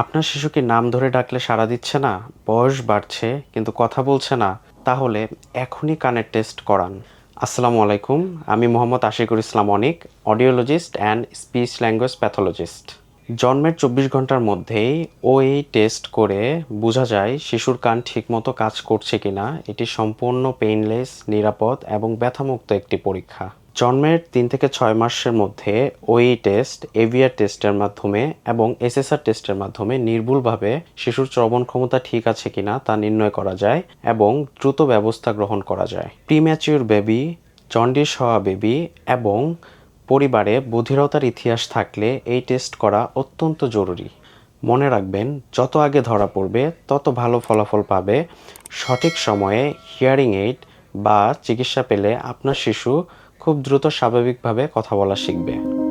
আপনার শিশু কি নাম ধরে ডাকলে সাড়া দিচ্ছে না, বয়স বাড়ছে কিন্তু কথা বলছে না? তাহলে এখনই কানের টেস্ট করান। আসসালামু আলাইকুম, আমি Mohammad Ashikur Islam Anik, audiologist and speech language pathologist. জন্মের ২৪ ঘন্টার মধ্যেই ওই টেস্ট করে বোঝা যায় শিশুর কান ঠিকমতো কাজ করছে কিনা। এটি সম্পূর্ণ পেইনলেস, নিরাপদ এবং ব্যথামুক্ত একটি পরীক্ষা। জন্মের ৩ থেকে ৬ মাসের মধ্যে ওই টেস্ট এভিআর টেস্টের মাধ্যমে এবং এসএসআর টেস্টের মাধ্যমে নির্ভুলভাবে শিশুর শ্রবণ ক্ষমতা ঠিক আছে কিনা তা নির্ণয় করা যায় এবং দ্রুত ব্যবস্থা গ্রহণ করা যায়। প্রিম্যাচিউর বেবি, জন্ডিস হওয়া বেবি এবং পরিবারে বধিরতার ইতিহাস থাকলে এই টেস্ট করা অত্যন্ত জরুরি। মনে রাখবেন, যত আগে ধরা পড়বে তত ভালো ফলাফল পাবে। সঠিক সময়ে হিয়ারিং এইড বা চিকিৎসা পেলে আপনার শিশু খুব দ্রুত স্বাভাবিকভাবে কথা বলা শিখবে।